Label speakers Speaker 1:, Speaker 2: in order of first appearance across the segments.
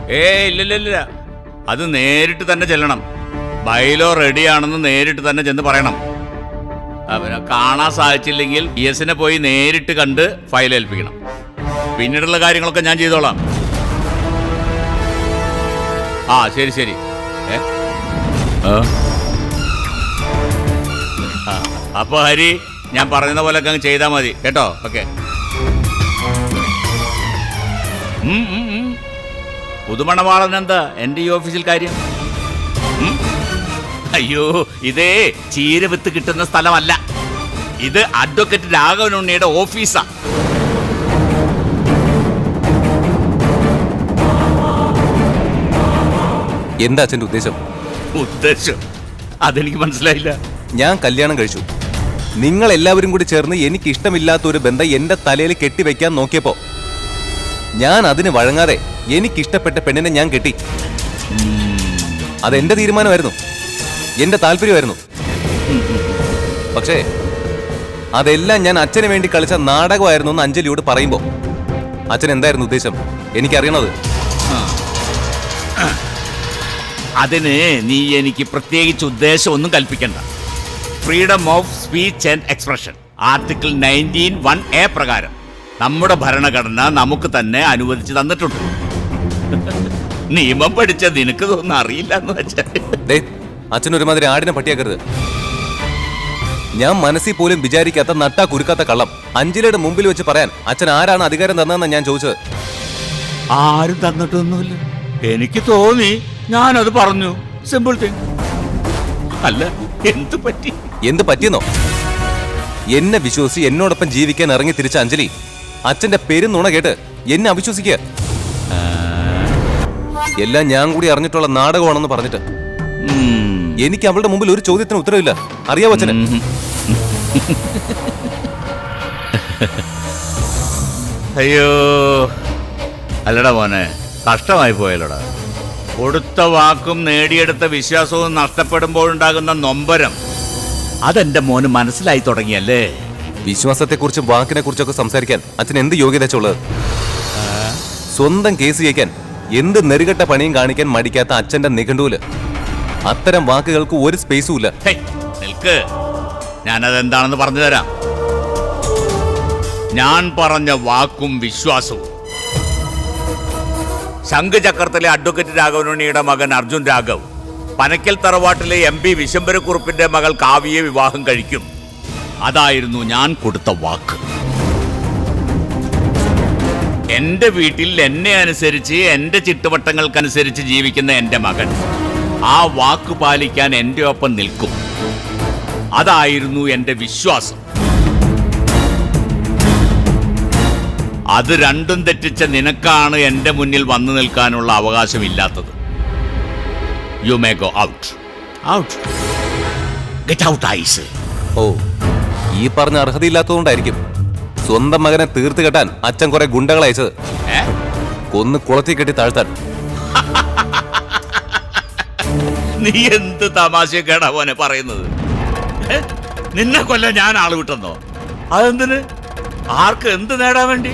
Speaker 1: ഇല്ല, അത് നേരിട്ട് തന്നെ ചെല്ലണം. ബൈലോ റെഡിയാണെന്ന് നേരിട്ട് തന്നെ ചെന്ന് പറയണം. അവനെ കാണാൻ സാധിച്ചില്ലെങ്കിൽ ESനെ പോയി നേരിട്ട് കണ്ട് ഫയൽ ഏൽപ്പിക്കണം. പിന്നീടുള്ള കാര്യങ്ങളൊക്കെ ഞാൻ ചെയ്തോളാം. ആ ശരി. അപ്പൊ ഹരി, ഞാൻ പറയുന്ന പോലൊക്കെ അങ്ങ് ചെയ്താൽ മതി കേട്ടോ. ഓക്കെ. പുതുമണവാളനെന്താ എൻ്റെ ഈ ഓഫീസിൽ കാര്യം? അയ്യോ, ഇതേ ചീരവിത്ത് കിട്ടുന്ന സ്ഥലമല്ല. ഇത് അഡ്വക്കേറ്റ് രാഘവൻ ഉണ്ണിയുടെ ഓഫീസാ.
Speaker 2: എന്താ അച്ഛൻ്റെ ഉദ്ദേശം?
Speaker 1: അതെനിക്ക് മനസ്സിലായില്ല.
Speaker 2: ഞാൻ കല്യാണം കഴിച്ചു. നിങ്ങൾ എല്ലാവരും കൂടി ചേർന്ന് എനിക്ക് ഇഷ്ടമില്ലാത്ത ഒരു ബന്ധം എന്റെ തലയിൽ കെട്ടിവെക്കാൻ നോക്കിയപ്പോ ഞാൻ അതിന് വഴങ്ങാതെ എനിക്കിഷ്ടപ്പെട്ട പെണ്ണിനെ ഞാൻ കെട്ടി. അതെന്റെ തീരുമാനമായിരുന്നു, എന്റെ താല്പര്യമായിരുന്നു. പക്ഷേ അതെല്ലാം ഞാൻ അച്ഛന് വേണ്ടി കളിച്ച നാടകമായിരുന്നു എന്ന് അഞ്ജലിയോട് പറയുമ്പോ അച്ഛൻ എന്തായിരുന്നു ഉദ്ദേശം എനിക്കറിയണത്.
Speaker 1: അതിന് നീ എനിക്ക് പ്രത്യേകിച്ച് ഉദ്ദേശമൊന്നും കൽപ്പിക്കണ്ട. Freedom of speech and expression article 19(1)(a) പ്രകാരം നമ്മുടെ ഭരണഘടന നമുക്ക് തന്നെ അനുവദിച്ചു തന്നിട്ടുണ്ട്. നിയമം പഠിച്ച നിനക്ക് തോന്നുന്നു അറിയില്ല എന്ന് വെച്ചാൽ
Speaker 2: അച്ഛനൊരുമാതിരി ആടിനെ പട്ടിയാക്കരുത്. ഞാൻ മനസ്സിൽ പോലും വിചാരിക്കാത്ത നട്ടാ കുരുക്കാത്ത കള്ളം അഞ്ജലിയുടെ മുമ്പിൽ വെച്ച് പറയാൻ അച്ഛൻ ആരാണ് അധികാരം തന്നതെന്നാണ് ഞാൻ ചോദിച്ചത്.
Speaker 1: ആരും തന്നിട്ടൊന്നുമില്ല. എനിക്ക് തോന്നി, ഞാനത് പറഞ്ഞു. Simple thing. അല്ല,
Speaker 2: എന്ത് പറ്റിയെന്നോ? എന്നെ വിശ്വസിച്ച് എന്നോടൊപ്പം ജീവിക്കാൻ ഇറങ്ങി തിരിച്ച അഞ്ജലി അച്ഛന്റെ പെരുന്നുണ കേട്ട് എന്നെ അവിശ്വസിക്കുക. എല്ലാം ഞാൻ കൂടി അറിഞ്ഞിട്ടുള്ള നാടകമാണെന്ന് പറഞ്ഞിട്ട് എനിക്ക് അവളുടെ മുമ്പിൽ ഒരു ചോദ്യത്തിന് ഉത്തരവില്ല. അറിയാവോ അച്ഛന്?
Speaker 1: അയ്യോ, അല്ലടാ മോനെ, കഷ്ടമായി പോയല്ലോടാ. കൊടുത്ത വാക്കും നേടിയെടുത്ത വിശ്വാസവും നഷ്ടപ്പെടുമ്പോഴുണ്ടാകുന്ന നൊമ്പരം അതെന്റെ മോന് മനസ്സിലായി തുടങ്ങിയല്ലേ?
Speaker 2: വിശ്വാസത്തെക്കുറിച്ചും വാക്കിനെ കുറിച്ചൊക്കെ സംസാരിക്കാൻ അച്ഛൻ എന്ത് യോഗ്യത വെച്ചുള്ളത്? സ്വന്തം കേസ് ജയിക്കാൻ എന്ത് നെറുകെട്ട പണിയും കാണിക്കാൻ മടിക്കാത്ത അച്ഛന്റെ നിഘണ്ടുവില് അത്തരം വാക്കുകൾക്ക് ഒരു സ്പേസും ഇല്ല.
Speaker 1: നിൽക്ക്, ഞാനതെന്താണെന്ന് പറഞ്ഞു തരാം. ഞാൻ പറഞ്ഞ വാക്കും വിശ്വാസവും ശംഖുചക്രത്തിലെ അഡ്വക്കേറ്റ് രാഘവനുണ്ണിയുടെ മകൻ അർജുൻ രാഘവ് പനക്കൽ തറവാട്ടിലെ MP വിശംബരക്കുറുപ്പിന്റെ മകൾ കാവ്യയെ വിവാഹം കഴിക്കും. അതായിരുന്നു ഞാൻ കൊടുത്ത വാക്ക്. എന്റെ വീട്ടിൽ എന്നെ അനുസരിച്ച് എന്റെ ചിട്ടുവട്ടങ്ങൾക്കനുസരിച്ച് ജീവിക്കുന്ന എന്റെ മകൻ ആ വാക്ക് പാലിക്കാൻ എന്റെ ഒപ്പം നിൽക്കും. അതായിരുന്നു എന്റെ വിശ്വാസം. അത് രണ്ടും തെറ്റിച്ച നിനക്കാണ് എന്റെ മുന്നിൽ വന്നു നിൽക്കാനുള്ള അവകാശമില്ലാത്തത്. You may go out. Get out I say.
Speaker 2: ഓ, ഈ പറഞ്ഞ അർഹതയില്ലാത്തതുകൊണ്ടായിരിക്കും സ്വന്തം മകനെ തീർത്ത് കെട്ടാൻ അച്ഛൻ കുറെ ഗുണ്ടകളെ അയച്ചത്. കൊന്ന് കുളത്തി കെട്ടി താഴ്ത്താൻ.
Speaker 1: നീ എന്ത് തമാശക്കേടാ മോനെ പറയുന്നത്? നിന്നെ കൊല്ലം ഞാൻ ആള് വിട്ടെന്നോ? അതെന്തിന്? ആർക്ക് എന്ത് നേടാൻ വേണ്ടി?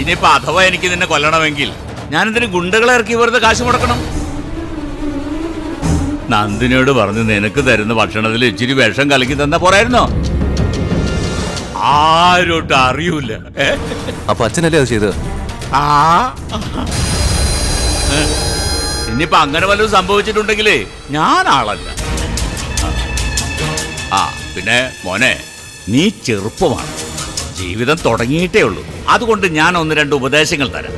Speaker 1: ഇനിയിപ്പോ അഥവാ എനിക്ക് നിന്നെ കൊല്ലണമെങ്കിൽ ഞാനെന്തിന് ഗുണ്ടകളെ ഇറക്കി വെറുതെ കാശ് മുടക്കണം? നന്ദിനിയോട് പറഞ്ഞു നിനക്ക് തരുന്ന ഭക്ഷണത്തിൽ ഇച്ചിരി വിഷം കലക്കി തന്നാ പോരായിരുന്നോ? ആരോട്ടും അറിയൂല.
Speaker 2: അപ്പൊ അച്ഛനല്ലേ അത് ചെയ്തത്?
Speaker 1: ഇനിയിപ്പോ അങ്ങനെ വല്ലതും സംഭവിച്ചിട്ടുണ്ടെങ്കിലേ ഞാൻ ആളല്ല. പിന്നെ മോനെ, നീ ചെറുപ്പമാണ്, ജീവിതം തുടങ്ങിയിട്ടേ ഉള്ളൂ. അതുകൊണ്ട് ഞാൻ 1-2 ഉപദേശങ്ങൾ തരാം.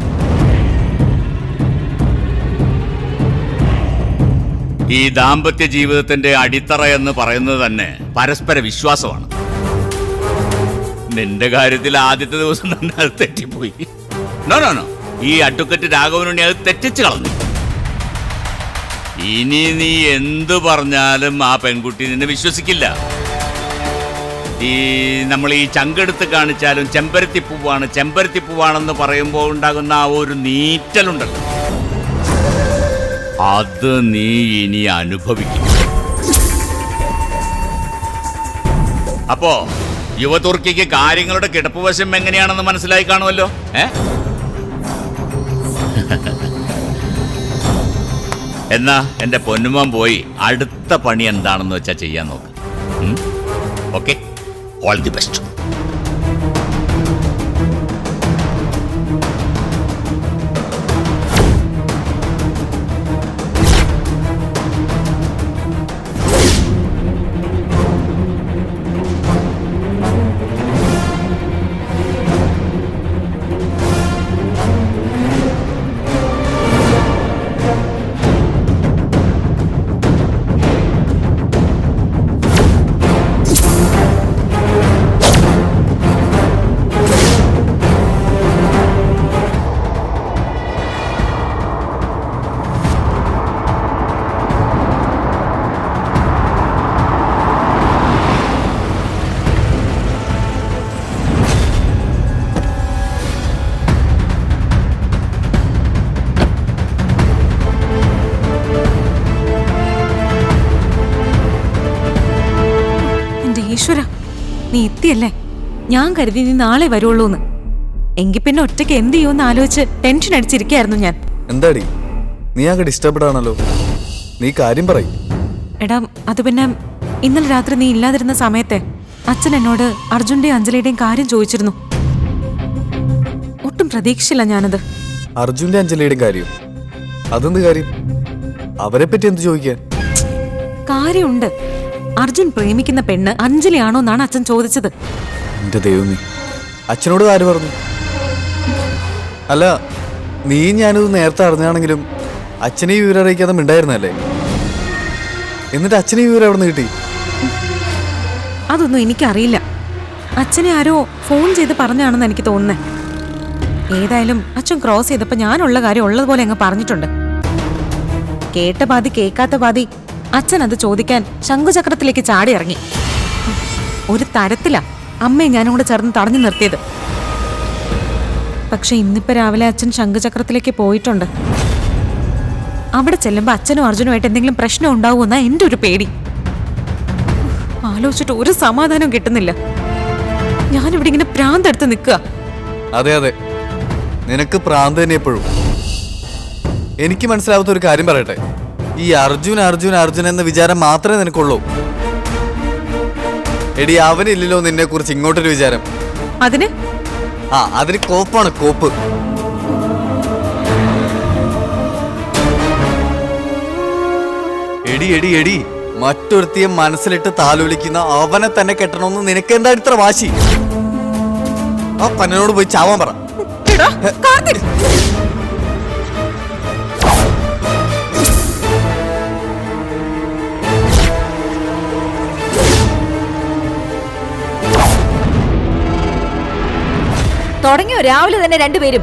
Speaker 1: ഈ ദാമ്പത്യ ജീവിതത്തിന്റെ അടിത്തറ എന്ന് പറയുന്നത് തന്നെ പരസ്പര വിശ്വാസമാണ്. നിന്റെ കാര്യത്തിൽ ആദ്യത്തെ ദിവസം തന്നെ അത് തെറ്റിപ്പോയി. നോ, ഈ അഡ്വക്കേറ്റ് രാഘവനുണ്ണി അത് തെറ്റിച്ച് കളഞ്ഞു. ഇനി നീ എന്തു പറഞ്ഞാലും ആ പെൺകുട്ടി നിന്നെ വിശ്വസിക്കില്ല. നമ്മൾ ഈ ചങ്കെടുത്ത് കാണിച്ചാലും ചെമ്പരത്തിപ്പൂവാണെന്ന് പറയുമ്പോൾ ഉണ്ടാകുന്ന ആ ഒരു നീറ്റലുണ്ടല്ലോ, അത് നീ ഇനി അനുഭവിക്കും. അപ്പോ യുവതുർക്കിക്ക് കാര്യങ്ങളുടെ കിടപ്പുവശം എങ്ങനെയാണെന്ന് മനസ്സിലായി കാണുമല്ലോ. എന്നാ എന്റെ പൊന്നുമോൻ പോയി അടുത്ത പണി എന്താണെന്ന് വെച്ചാ ചെയ്യാൻ നോക്ക്. Okay, all the best.
Speaker 3: ഈശ്വര, നീ എത്തിയല്ലേ? ഞാൻ കരുതി നീ നാളെ വരുള്ളൂന്ന്. എങ്കി പിന്നെ ഒറ്റയ്ക്ക് എന്ത് ചെയ്യുമെന്ന് ആലോചിച്ച് ടെൻഷൻ അടിച്ചിരിക്കായിരുന്നു ഞാൻ.
Speaker 4: എന്താടി നീ ആകെ ഡിസ്റ്റർബ്ഡ് ആണല്ലോ, നീ കാര്യം പറയും.
Speaker 3: എടാ, അത് പിന്നെ ഇന്നലെ രാത്രി നീ ഇല്ലാതിരുന്ന സമയത്തെ അച്ഛൻ എന്നോട് അർജുന്റെയും അഞ്ജലിയുടെയും കാര്യം ചോദിച്ചിരുന്നു. ഒട്ടും പ്രതീക്ഷിച്ചില്ല ഞാനത്.
Speaker 4: അർജുന്റെ അഞ്ജലിയുടെയും കാര്യം? അതെന്ത് കാര്യം? അവരെ പറ്റി എന്ത് ചോദിക്കാൻ?
Speaker 3: കാര്യമുണ്ട്. അർജുൻ പ്രേമിക്കുന്ന പെണ്ണ് അഞ്ജലിയാണോ എന്നാണ് അച്ഛൻ ചോദിച്ചത്.
Speaker 4: എന്റെ ദൈവമേ, അച്ഛനോട് ആര് പറഞ്ഞു? അല്ല, നീ ഞാനിത് നേരത്തെ അറിഞ്ഞാണെങ്കിലും അച്ഛനെ ഈ വിവരം അറിയിക്കാതെ മിണ്ടായിരുന്നല്ലേ? എന്നിട്ട് അച്ഛനെ ഈ വിവരം എവിടെ നിന്ന് കിട്ടി?
Speaker 3: അതൊന്നും എനിക്കറിയില്ല. അച്ഛനെ ആരോ ഫോൺ ചെയ്ത് പറഞ്ഞാണെന്ന് എനിക്ക് തോന്നുന്നേ. ഏതായാലും അച്ഛൻ ക്രോസ് ചെയ്തപ്പോ ഞാനുള്ള കാര്യം ഉള്ളതുപോലെ അങ്ങ് പറഞ്ഞിട്ടുണ്ട്. കേട്ട പാതി കേൾക്കാത്ത പാതി അച്ഛൻ അത് ചോദിക്കാൻ ശംഖുചക്രത്തിലേക്ക് ചാടി ഇറങ്ങി. ഒരു തരത്തിലാ അമ്മയെ ഞാനും കൂടെ ചേർന്ന് തടഞ്ഞു നിർത്തിയത്. പക്ഷെ ഇന്നിപ്പോ രാവിലെ അച്ഛൻ ശംഖുചക്രത്തിലേക്ക് പോയിട്ടുണ്ട്. അവിടെ ചെല്ലുമ്പോ അച്ഛനും അർജുനുമായിട്ട് എന്തെങ്കിലും പ്രശ്നം ഉണ്ടാവുമെന്നാ എന്റെ ഒരു പേടി. ആലോചിച്ചിട്ട് ഒരു സമാധാനം കിട്ടുന്നില്ല. ഞാനിവിടെ ഇങ്ങനെ പ്രാന്തെടുത്ത് നിൽക്കുക.
Speaker 4: അതെ അതെ, നിനക്ക് പ്രാന്ത് തന്നെ എപ്പോഴും. എനിക്ക് മനസ്സിലാവാത്ത ഒരു കാര്യം പറയട്ടെ. ഈ അർജുൻ അർജുൻ അർജുൻ എന്ന വിചാരം മാത്രമേ നിനക്കുള്ളൂ. എടി, അവനില്ലല്ലോ നിന്നെ കുറിച്ച് ഇങ്ങോട്ടൊരു വിചാരം.
Speaker 3: അതിന്
Speaker 4: അതിന് കോപ്പാണ്, കോപ്പ്. എടി എടി എടി, മറ്റൊരുത്തിയെ മനസ്സിലിട്ട് താലോലിക്കുന്ന അവനെ തന്നെ കെട്ടണമെന്ന് നിനക്ക് എന്താ ഇത്ര വാശി? ആ പന്നനോട് പോയി ചാവാൻ പറ.
Speaker 5: തുടങ്ങിയോ രാവിലെ തന്നെ രണ്ടുപേരും?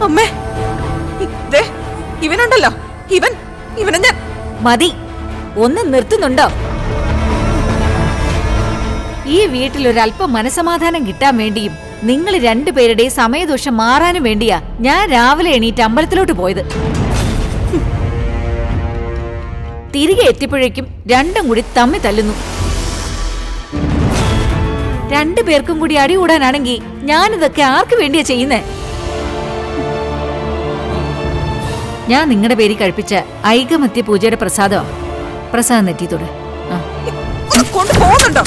Speaker 3: അമ്മേ, ഇവനുണ്ടല്ലോ, ഇവനെ ഞാൻ...
Speaker 5: മതി, ഒന്ന് നിർത്തുന്നുണ്ടോ? ഈ വീട്ടിൽ ഒരല്പം മനസമാധാനം കിട്ടാൻ വേണ്ടിയും നിങ്ങൾ രണ്ടുപേരുടെയും സമയദോഷം മാറാനും വേണ്ടിയാ ഞാൻ രാവിലെ എണീറ്റ് അമ്പലത്തിലോട്ട് പോയത്. തിരികെ എത്തിയപ്പോഴേക്കും രണ്ടും കൂടി തമ്മി തല്ലുന്നു. രണ്ടുപേർക്കും കൂടി അടികൂടാനാണെങ്കിൽ ഞാനിതൊക്കെ ആർക്ക് വേണ്ടിയാ ചെയ്യുന്നേ? ഞാൻ നിങ്ങളുടെ പേരിൽ കഴിപ്പിച്ച ഐകമത്യ പൂജയുടെ പ്രസാദമാണ്. പ്രസാദം നെറ്റിത്തോടെ
Speaker 3: കൊണ്ടുപോകുന്നുണ്ടോ?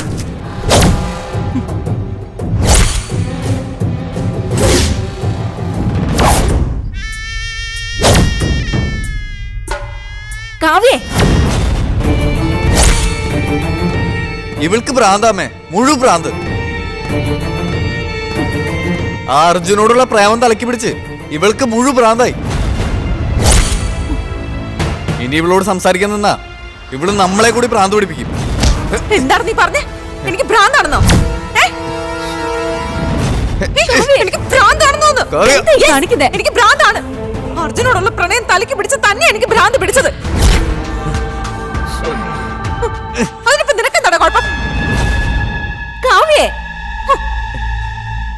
Speaker 5: കാവ്യേ,
Speaker 4: ഇവൾക്ക് ഭ്രാന്താമേ, മുഴു ഭ്രാന്ത്. ആ അർജുനോടുള്ള പ്രേമം തലക്കി പിടിച്ച് ഇവൾക്ക് മുഴു ഭ്രാന്തായി. ഇനി ഇവളോട് സംസാരിക്കാൻ നിന്നാ ഇവള് നമ്മളെ കൂടി ഭ്രാന്ത് പിടിപ്പിക്കും.
Speaker 3: എന്താണ് നീ പറഞ്ഞേ? എനിക്ക് ഭ്രാന്താണെന്നോ? എനിക്ക് ഭ്രാന്താണെന്നോന്ന്? എനിക്ക് ഭ്രാന്താണ്. അർജുനോടുള്ള പ്രണയം തലക്കി പിടിച്ച് തന്നെ എനിക്ക് ഭ്രാന്ത് പിടിച്ചത്. അതിനിപ്പോ നിനക്കെന്താണ് കുഴപ്പം?
Speaker 5: കാവ്യേ,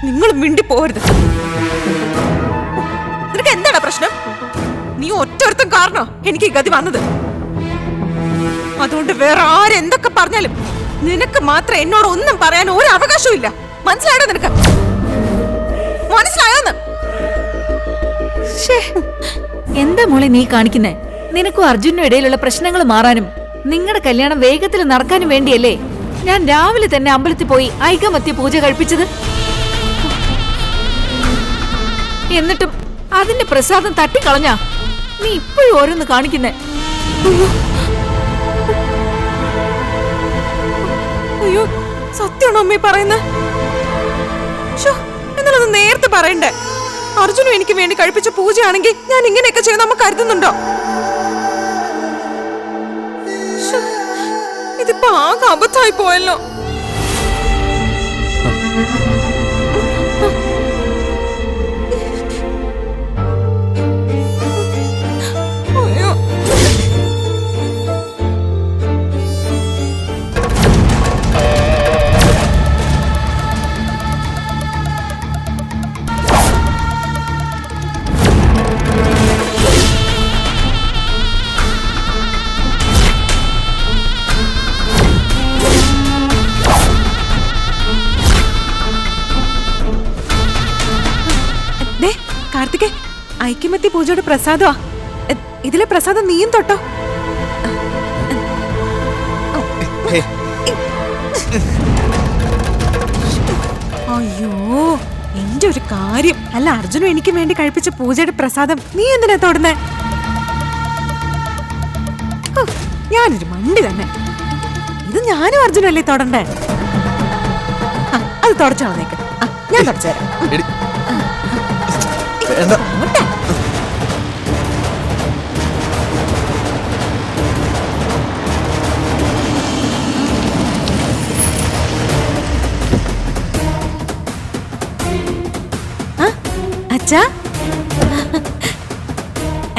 Speaker 3: നിങ്ങൾ മിണ്ടി പോരുത്. നിനക്ക് എന്താണ് പ്രശ്നം? നീ ഒറ്റൊരുത്തം കാരണോ എനിക്ക് ഈ ഗതി വന്നത്. അതുകൊണ്ട് വേറെ ആരെന്തൊക്കെ പറഞ്ഞാലും നിനക്ക് മാത്രം എന്നോട് ഒന്നും പറയാൻ ഒരു അവകാശവും ഇല്ല. മനസ്സിലായോ നിനക്ക്? മനസ്സിലായോന്ന്?
Speaker 5: എന്താ മോളെ നീ കാണിക്കുന്നേ? നിനക്കും അർജുനും ഇടയിലുള്ള പ്രശ്നങ്ങൾ മാറാനും നിങ്ങളുടെ കല്യാണം വേഗത്തിൽ നടക്കാനും വേണ്ടിയല്ലേ ഞാൻ രാവിലെ തന്നെ അമ്പലത്തിൽ പോയി ഐകമത്യ പൂജ കഴിപ്പിച്ചത്. എന്നിട്ടും അതിന്റെ പ്രസാദം തട്ടിക്കളഞ്ഞാ നീ ഇപ്പോഴും ഓരോന്ന് കാണിക്കുന്നേ.
Speaker 3: അയ്യോ, സത്യമാണോ അമ്മ പറയുന്നത്? എന്നാലത് നേരത്തെ പറയണ്ടേ? അർജുനും എനിക്ക് വേണ്ടി കഴിപ്പിച്ച പൂജയാണെങ്കിൽ ഞാൻ ഇങ്ങനെയൊക്കെ ചെയ്യുന്ന അമ്മ കരുതുന്നുണ്ടോ? ഇതിപ്പോ ആകെ അബദ്ധമായി പോയല്ലോ. അയ്യോ, കാർത്തികേ, ഐക്യമത്യ പൂജയുടെ പ്രസാദമാ. ഇതിലെ പ്രസാദം നീയും തൊട്ടോ. അയ്യോ, എന്റെ ഒരു കാര്യം. അല്ല, അർജുനും എനിക്ക് വേണ്ടി കഴിപ്പിച്ച പൂജയുടെ പ്രസാദം നീ എന്തിനാ തൊടുന്നേ? ഞാനൊരു മണ്ടി തന്നെ. ഇത് ഞാനും അർജുനും അല്ലേ തൊടണ്ടേ? അത് തുടച്ചോ നീക്ക്. ഞാൻ തുടച്ചുതരാം. അച്ഛാ,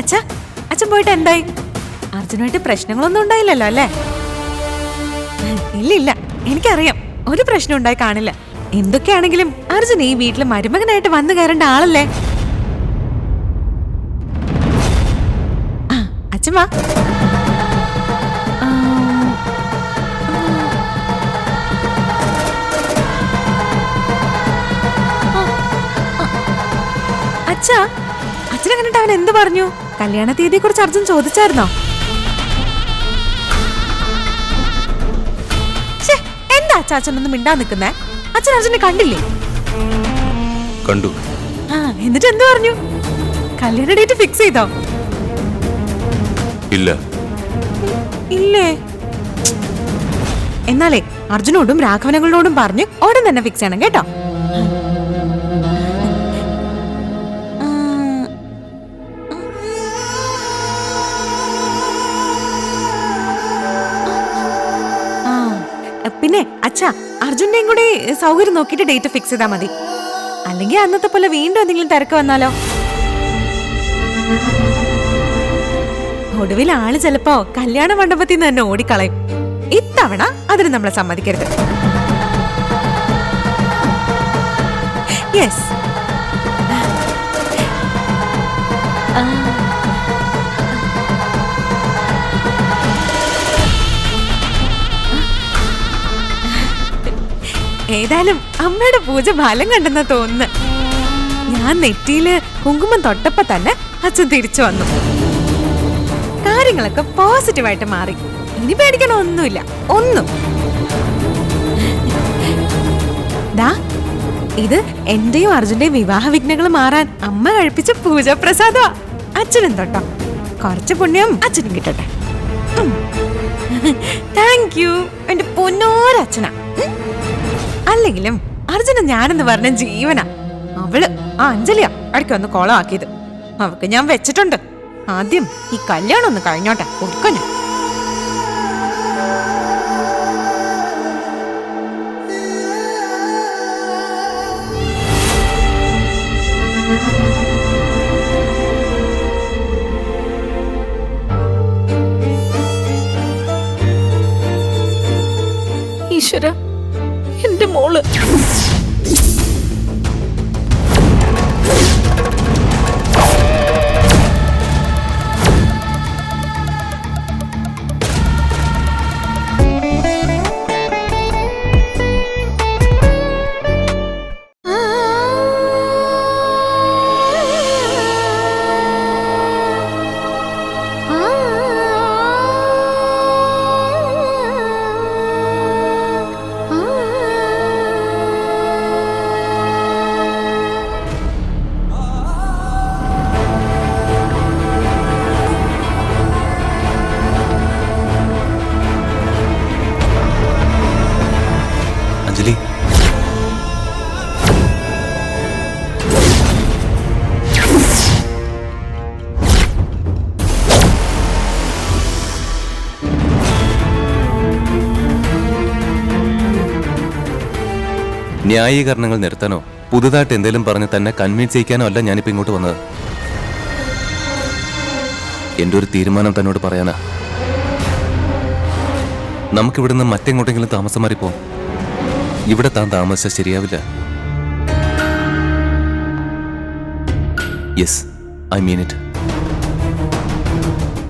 Speaker 3: അച്ഛാ, അച്ഛൻ പോയിട്ട് എന്തായി? അർജുനായിട്ട് പ്രശ്നങ്ങളൊന്നും ഉണ്ടായില്ലല്ലോ അല്ലേ? ഇല്ല, എനിക്കറിയാം, ഒരു പ്രശ്നം ഉണ്ടായി കാണില്ല. എന്തൊക്കെയാണെങ്കിലും അർജുൻ ഈ വീട്ടിൽ മരുമകനായിട്ട് വന്നു കയറേണ്ട ആളല്ലേ? അച്ഛൻ വാ. അച്ഛാ, അച്ഛനെ കണ്ടിട്ട് അവൻ എന്ത് പറഞ്ഞു? കല്യാണ തീയതിയെ കുറിച്ച് അർജുൻ ചോദിച്ചായിരുന്നോ? എന്താ അച്ഛാ അച്ഛനൊന്നും മിണ്ടാ നിൽക്കുന്നേ? അച്ഛൻ അർജുനെ കണ്ടില്ലേ?
Speaker 2: കണ്ടു.
Speaker 3: എന്നിട്ട് എന്ത് പറഞ്ഞു? കല്യാണ ഡേറ്റ് ഫിക്സ് ചെയ്തോ?
Speaker 2: ഇല്ല.
Speaker 3: ഇല്ലേ? എന്നാലേ അർജുനോടും രാഘവനങ്ങളോടും പറഞ്ഞ് ഉടൻ തന്നെ ഫിക്സ് ചെയ്യണം കേട്ടോ. പിന്നെ അച്ഛാ, അർജുന്റെയും കൂടെ സൗകര്യം നോക്കിയിട്ട് ഡേറ്റ് ഫിക്സ് ചെയ്താൽ മതി. അല്ലെങ്കിൽ അന്നത്തെ പോലെ വീണ്ടും എന്തെങ്കിലും തിരക്ക് വന്നാലോ? ഒടുവിൽ ആള് ചിലപ്പോ കല്യാണ മണ്ഡപത്തിൽ നിന്ന് തന്നെ ഓടിക്കളയും. ഇത്തവണ അതിന് നമ്മളെ സമ്മതിക്കരുത്. യെസ്. ഏതായാലും അമ്മയുടെ പൂജ ഫലം കണ്ടെന്നാ തോന്നുന്നു. ഞാൻ നെറ്റിയില് കുങ്കുമം തൊട്ടപ്പോ തന്നെ അച്ഛൻ തിരിച്ചു വന്നു. കാര്യങ്ങളൊക്കെ പോസിറ്റീവായിട്ട് മാറി. ഇനി പേടിക്കണ ഒന്നുമില്ല, ഒന്നും. ദാ, ഇത് എന്റെയും അർജുന്റെയും വിവാഹ വിഘ്നങ്ങൾ മാറാൻ അമ്മ കഴിപ്പിച്ച പൂജാപ്രസാദമാ. അച്ഛനും തൊട്ടോ. കുറച്ച് പുണ്യം അച്ഛനും കിട്ടട്ടെ. താങ്ക് യു എന്റെ പൊന്നോരച്ഛനാ. അല്ലെങ്കിലും അർജുന ഞാനെന്ന് പറഞ്ഞ ജീവനാ. അവള് ആ അഞ്ജലിയാ ഇടയ്ക്ക് വന്ന് കോളമാക്കിയത്. അവക്ക് ഞാൻ വെച്ചിട്ടുണ്ട്. ആദ്യം ഈ കല്യാണം ഒന്ന് കഴിഞ്ഞോട്ടെ, ഒടുക്ക ഞാൻ.
Speaker 5: ഈശ്വര, എന്റെ മോള്.
Speaker 2: ന്യായീകരണങ്ങൾ നിർത്താനോ പുതുതായിട്ട് എന്തെങ്കിലും പറഞ്ഞ് തന്നെ കൺവിൻസ് ചെയ്യിക്കാനോ അല്ല ഞാനിപ്പോ ഇങ്ങോട്ട് വന്നത്. എന്റെ ഒരു തീരുമാനം തന്നോട് പറയാനാ. നമുക്കിവിടുന്ന് മറ്റെങ്ങോട്ടെങ്കിലും താമസം മാറിപ്പോ. ഇവിടെ താൻ താമസിച്ചാൽ ശരിയാവില്ല. Yes, I mean it.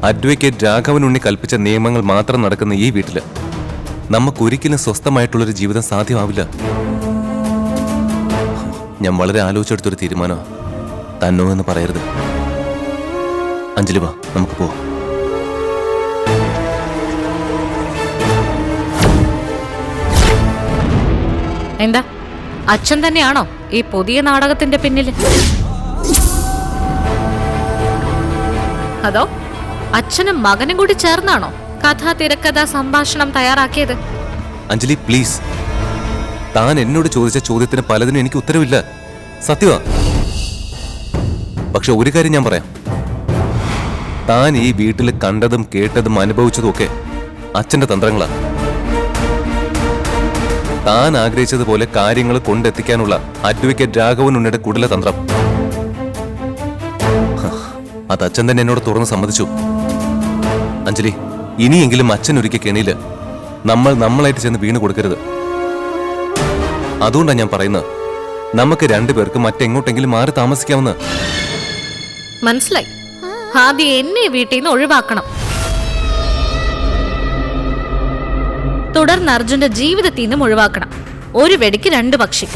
Speaker 2: Advocate Raghavan Unni കൽപ്പിച്ച നിയമങ്ങൾ മാത്രം നടക്കുന്ന ഈ വീട്ടില് നമുക്കൊരിക്കലും സ്വസ്ഥമായിട്ടുള്ളൊരു ജീവിതം സാധ്യമാവില്ല. ഞാൻ വളരെ ആലോചിച്ചെടുത്തൊരു തീരുമാനമാണ്. തന്നോ എന്ന് പറയരുത്. അഞ്ജലി, വാ, നമുക്ക് പോവാം.
Speaker 6: എന്താ അച്ഛൻ തന്നെയാണോ ഈ പുതിയ നാടകത്തിന്റെ പിന്നിൽ? അതോ അച്ഛനും മകനും കൂടി ചേർന്നാണോ കഥ, തിരക്കഥ, സംഭാഷണം തയ്യാറാക്കിയത്?
Speaker 2: അഞ്ജലി പ്ലീസ്, താൻ എന്നോട് ചോദിച്ച ചോദ്യത്തിന് പലതിനും എനിക്ക് ഉത്തരവില്ല. സത്യമാ. പക്ഷെ ഒരു കാര്യം ഞാൻ പറയാം. താൻ ഈ വീട്ടിൽ കണ്ടതും കേട്ടതും അനുഭവിച്ചതും ഒക്കെ അച്ഛന്റെ തന്ത്രങ്ങളാണ്. താൻ ആഗ്രഹിച്ചതുപോലെ കാര്യങ്ങൾ കൊണ്ടെത്തിക്കാനുള്ള അഡ്വക്കേറ്റ് രാഘവൻ ഉണ്ണിയുടെ കുടില തന്ത്രം അത് അച്ഛൻ തന്നെ എന്നോട് തുറന്ന് സമ്മതിച്ചു. അഞ്ജലി, ഇനിയെങ്കിലും അച്ഛൻ ഒരിക്കൽ കെണിയില് നമ്മളായിട്ട് ചെന്ന് വീണ് കൊടുക്കരുത്. അതുകൊണ്ടാണ് ഞാൻ പറയുന്നത്, നമുക്ക് രണ്ടുപേർക്ക് മറ്റെങ്ങോട്ടെങ്കിലും മാറി താമസിക്കാവുന്ന.
Speaker 6: മനസ്സിലായി. ആദ്യം എന്നെ വീട്ടിൽ നിന്ന് ഒഴിവാക്കണം. തുടർന്ന് അർജുന്റെ ജീവിതത്തിൽ നിന്നും ഒഴിവാക്കണം. ഒരു വെടിക്ക് രണ്ട് പക്ഷി.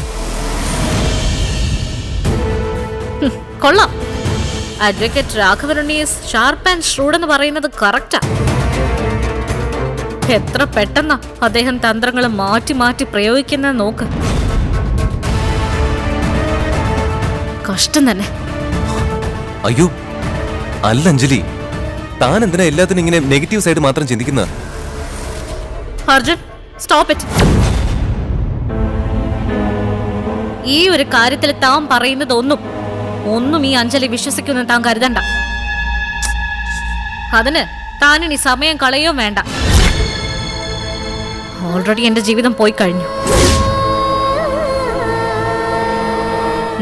Speaker 6: കൊള്ളാം. Advocate Raghavan Unni sharp and shrewd എന്ന് പറയുന്നത് കറക്റ്റാ. എത്ര പെട്ടെന്നാ അദ്ദേഹം തന്ത്രങ്ങൾ മാറ്റി മാറ്റി പ്രയോഗിക്കുന്നത് നോക്ക്. കഷ്ടം തന്നെ.
Speaker 2: അയ്യോ അല്ല അഞ്ജലി, താൻ എന്തിനാ എല്ലാത്തിനും ഇങ്ങനെ നെഗറ്റീവ് സൈഡ് മാത്രം ചിന്തിക്കുന്നത്?
Speaker 6: Arjun, stop it. ഈ ഒരു കാര്യത്തിൽ താൻ പറയുന്നത് ഒന്നും ഈ അഞ്ജലി വിശ്വസിക്കുമെന്ന് താൻ കരുതണ്ട. അതിന് താനിനി സമയം കളയോ വേണ്ട. ഓൾറെഡി എന്റെ ജീവിതം പോയി കഴിഞ്ഞു.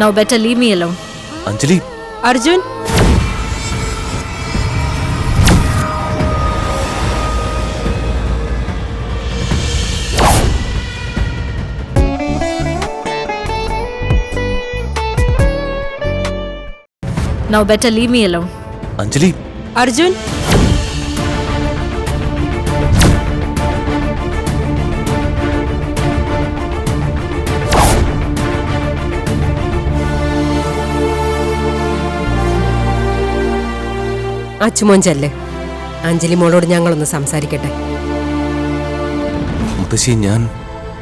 Speaker 6: Now better leave me alone.
Speaker 2: Anjali.
Speaker 3: Arjun,
Speaker 6: Now better leave me alone.
Speaker 2: Anjali.
Speaker 3: Arjun.
Speaker 7: Achumon ചെല്ല്. അഞ്ജലി മോളോട് ഞങ്ങളൊന്ന് സംസാരിക്കട്ടെ.
Speaker 2: മുത്തശ്ശി, ഞാൻ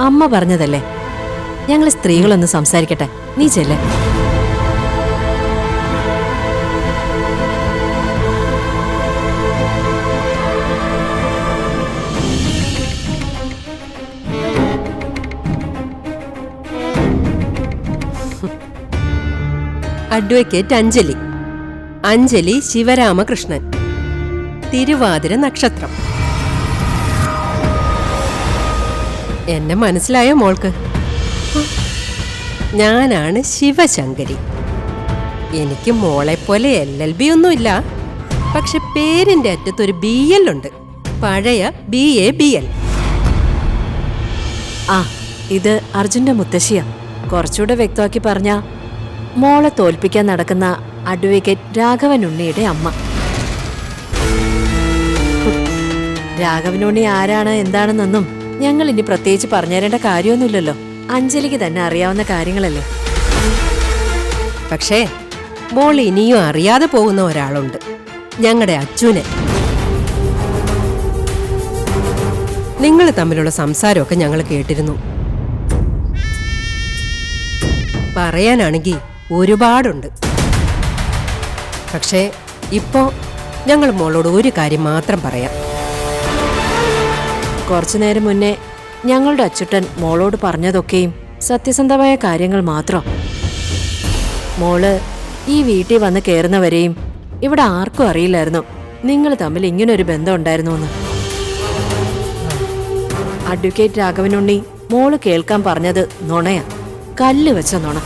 Speaker 7: അമ്മ പറഞ്ഞതല്ലേ, ഞങ്ങൾ സ്ത്രീകളൊന്ന് സംസാരിക്കട്ടെ. നീ ചെല്ലേ. അഡ്വക്കേറ്റ് അഞ്ജലി, അഞ്ജലി ശിവരാമകൃഷ്ണൻ, തിരുവാതിര നക്ഷത്രം. എന്നെ മനസ്സിലായോ മോൾക്ക്? ഞാനാണ് ശിവശങ്കരി. എനിക്ക് മോളെപ്പോലെ LLB ഒന്നുമില്ല, പക്ഷെ പേരിന്റെ അറ്റത്തൊരു BL ഉണ്ട്. പഴയ BA BL.
Speaker 8: ആ, ഇത് അർജുന്റെ മുത്തശ്ശിയാ. കുറച്ചുകൂടെ വ്യക്തമാക്കി പറഞ്ഞ, മോളെ തോൽപ്പിക്കാൻ നടക്കുന്ന അഡ്വക്കേറ്റ് രാഘവൻ ഉണ്ണിയുടെ അമ്മ. രാഘവൻ ഉണ്ണി ആരാണ് എന്താണെന്നൊന്നും ഞങ്ങൾ ഇനി പ്രത്യേകിച്ച് പറഞ്ഞുതരേണ്ട കാര്യമൊന്നുമില്ലല്ലോ. അഞ്ജലിക്ക് തന്നെ അറിയാവുന്ന കാര്യങ്ങളല്ലേ.
Speaker 7: പക്ഷേ മോൾ ഇനിയും അറിയാതെ പോകുന്ന ഒരാളുണ്ട്, ഞങ്ങളുടെ അച്ഛനെ. നിങ്ങൾ തമ്മിലുള്ള സംസാരമൊക്കെ ഞങ്ങൾ കേട്ടിരുന്നു. പറയാനാണെങ്കിൽ ഒരുപാടുണ്ട്. പക്ഷേ ഇപ്പോ ഞങ്ങൾ മോളോട് ഒരു കാര്യം മാത്രം പറയാം.
Speaker 8: കുറച്ചു നേരം മുന്നേ ഞങ്ങളുടെ അച്ചുട്ടൻ മോളോട് പറഞ്ഞതൊക്കെയും സത്യസന്ധമായ കാര്യങ്ങൾ മാത്രം. മോള് ഈ വീട്ടിൽ വന്ന് കയറുന്നവരെയും ഇവിടെ ആർക്കും അറിയില്ലായിരുന്നു നിങ്ങൾ തമ്മിൽ ഇങ്ങനൊരു ബന്ധം ഉണ്ടായിരുന്നു എന്ന്. അഡ്വക്കേറ്റ് രാഘവനുണ്ണി മോള് കേൾക്കാൻ പറഞ്ഞത് നുണയാ. കല്ല് വെച്ച നുണ.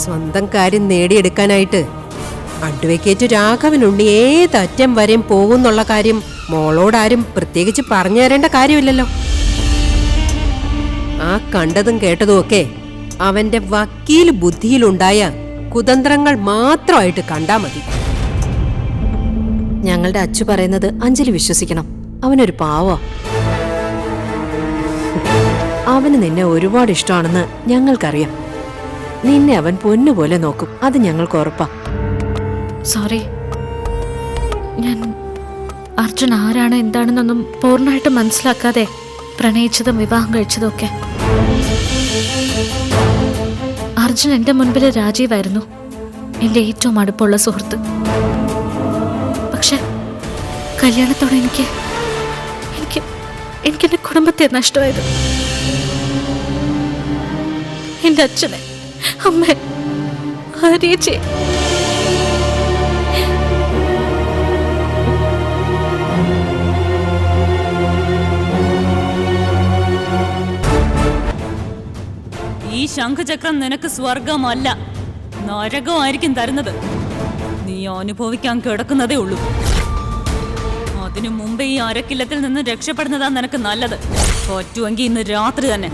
Speaker 8: സ്വന്തം കാര്യം നേടിയെടുക്കാനായിട്ട് അഡ്വക്കേറ്റ് രാഘവനുണ്ണി ഏതറ്റം വരെയും പോകുന്നുള്ള കാര്യം മോളോടാരും പ്രത്യേകിച്ച് പറഞ്ഞു തരേണ്ട കാര്യമില്ലല്ലോ. ആ കണ്ടതും കേട്ടതും ഒക്കെ അവന്റെ വക്കീൽ ബുദ്ധിയിലുണ്ടായ കുതന്ത്രങ്ങൾ മാത്രമായിട്ട് കണ്ടാ മതി. ഞങ്ങളുടെ അച്ചു പറയുന്നത് അഞ്ജലി വിശ്വസിക്കണം. അവനൊരു പാവോ. അവന് നിന്നെ ഒരുപാട് ഇഷ്ടമാണെന്ന് ഞങ്ങൾക്കറിയാം. നിന്നെ അവൻ പൊന്നുപോലെ നോക്കും, അത് ഞങ്ങൾക്ക് ഉറപ്പാ.
Speaker 6: സോറി, ഞാൻ അർജുൻ ആരാണ് എന്താണെന്നൊന്നും പൂർണ്ണമായിട്ട് മനസ്സിലാക്കാതെ പ്രണയിച്ചതും വിവാഹം കഴിച്ചതും ഒക്കെ. അർജുൻ എൻ്റെ മുൻപിൽ രാജീവായിരുന്നു, എൻ്റെ ഏറ്റവും അടുപ്പമുള്ള സുഹൃത്ത്. പക്ഷെ കല്യാണത്തോടെ എനിക്ക് എൻ്റെ കുടുംബത്തെ നഷ്ടമായത്. എൻ്റെ അച്ഛനെ, അമ്മ, ആര്യേച്ചി.
Speaker 9: ഈ ശംഖചക്രം നിനക്ക് സ്വർഗമല്ല, നരകമായിരിക്കും തരുന്നത്. നീ അനുഭവിക്കാൻ കിടക്കുന്നതേ ഉള്ളൂ. അതിനു മുമ്പേ ഈ അരക്കില്ലത്തിൽ നിന്ന് രക്ഷപ്പെടുന്നതാ നിനക്ക് നല്ലത്. പറ്റുമെങ്കിൽ ഇന്ന് രാത്രി തന്നെ